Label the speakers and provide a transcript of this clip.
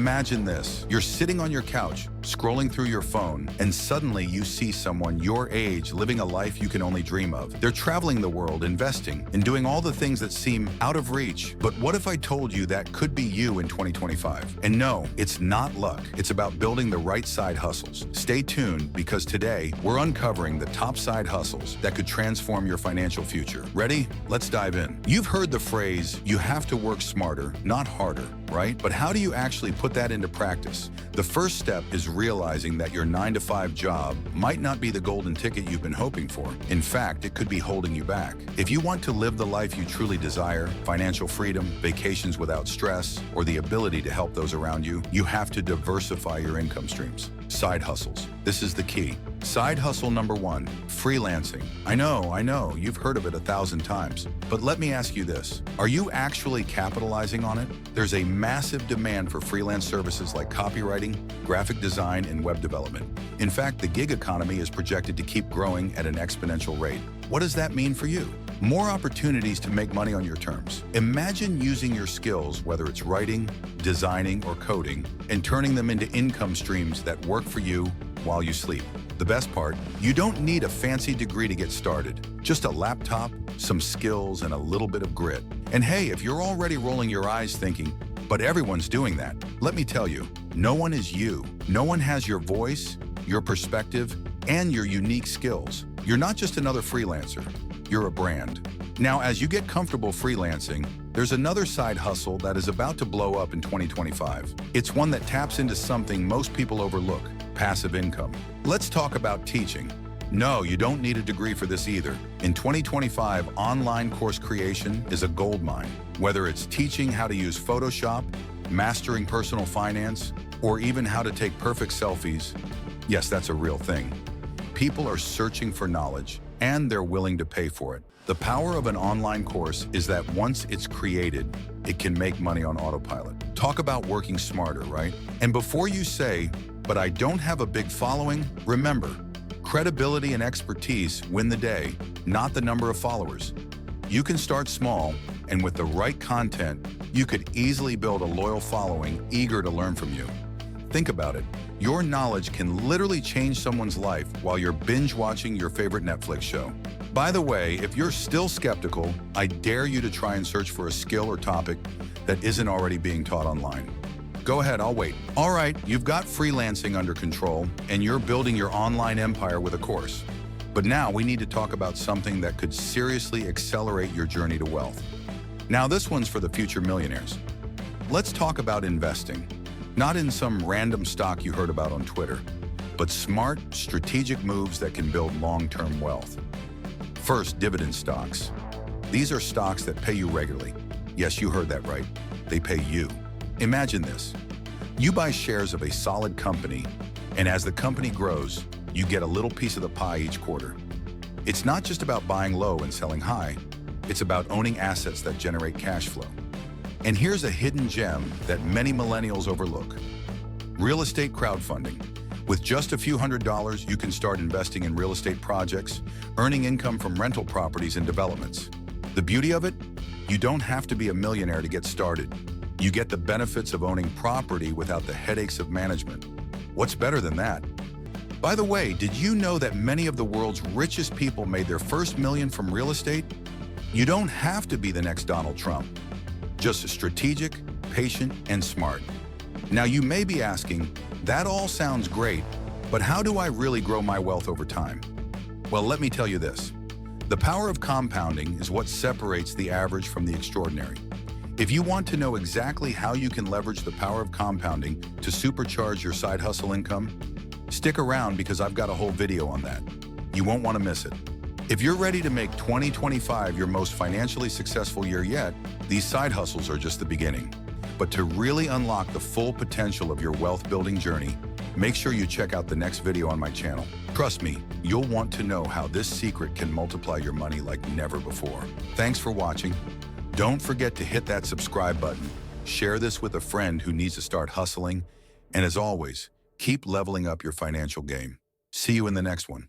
Speaker 1: Imagine this. You're sitting on your couch, scrolling through your phone, and suddenly you see someone your age living a life you can only dream of. They're traveling the world, investing, and doing all the things that seem out of reach. But what if I told you that could be you in 2025? And no, it's not luck. It's about building the right side hustles. Stay tuned, because today we're uncovering the top side hustles that could transform your financial future. Ready? Let's dive in. You've heard the phrase, you have to work smarter, not harder, right? But how do you actually put that into practice? The first step is realizing that your 9-to-5 job might not be the golden ticket you've been hoping for. In fact, it could be holding you back. If you want to live the life you truly desire, financial freedom, vacations without stress, or the ability to help those around you, you have to diversify your income streams. Side hustles. This is the key. Side hustle number 1, freelancing. I know, you've heard of it 1,000 times. But let me ask you this. Are you actually capitalizing on it? There's a massive demand for freelance services like copywriting, graphic design, and web development. In fact, the gig economy is projected to keep growing at an exponential rate. What does that mean for you? More opportunities to make money on your terms. Imagine using your skills, whether it's writing, designing, or coding, and turning them into income streams that work for you while you sleep. The best part, you don't need a fancy degree to get started. Just a laptop, some skills, and a little bit of grit. And hey, if you're already rolling your eyes thinking, but everyone's doing that, let me tell you, no one is you. No one has your voice, your perspective, and your unique skills. You're not just another freelancer. You're a brand. Now, as you get comfortable freelancing, there's another side hustle that is about to blow up in 2025. It's one that taps into something most people overlook: passive income. Let's talk about teaching. No, you don't need a degree for this either. In 2025, online course creation is a goldmine. Whether it's teaching how to use Photoshop, mastering personal finance, or even how to take perfect selfies, yes, that's a real thing. People are searching for knowledge, and they're willing to pay for it. The power of an online course is that once it's created, it can make money on autopilot. Talk about working smarter, right? And before you say, but I don't have a big following, remember, credibility and expertise win the day, not the number of followers. You can start small, and with the right content, you could easily build a loyal following eager to learn from you. Think about it. Your knowledge can literally change someone's life while you're binge watching your favorite Netflix show. By the way, if you're still skeptical, I dare you to try and search for a skill or topic that isn't already being taught online. Go ahead, I'll wait. All right, you've got freelancing under control, and you're building your online empire with a course. But now we need to talk about something that could seriously accelerate your journey to wealth. Now, this one's for the future millionaires. Let's talk about investing. Not in some random stock you heard about on Twitter, but smart, strategic moves that can build long-term wealth. First, dividend stocks. These are stocks that pay you regularly. Yes, you heard that right. They pay you. Imagine this. You buy shares of a solid company, and as the company grows, you get a little piece of the pie each quarter. It's not just about buying low and selling high. It's about owning assets that generate cash flow. And here's a hidden gem that many millennials overlook: real estate crowdfunding. With just a few $100s, you can start investing in real estate projects, earning income from rental properties and developments. The beauty of it? You don't have to be a millionaire to get started. You get the benefits of owning property without the headaches of management. What's better than that? By the way, did you know that many of the world's richest people made their first million from real estate? You don't have to be the next Donald Trump. Just strategic, patient, and smart. Now you may be asking, that all sounds great, but how do I really grow my wealth over time? Well, let me tell you this. The power of compounding is what separates the average from the extraordinary. If you want to know exactly how you can leverage the power of compounding to supercharge your side hustle income, stick around because I've got a whole video on that. You won't want to miss it. If you're ready to make 2025 your most financially successful year yet, these side hustles are just the beginning. But to really unlock the full potential of your wealth-building journey, make sure you check out the next video on my channel. Trust me, you'll want to know how this secret can multiply your money like never before. Thanks for watching. Don't forget to hit that subscribe button, share this with a friend who needs to start hustling, and as always, keep leveling up your financial game. See you in the next one.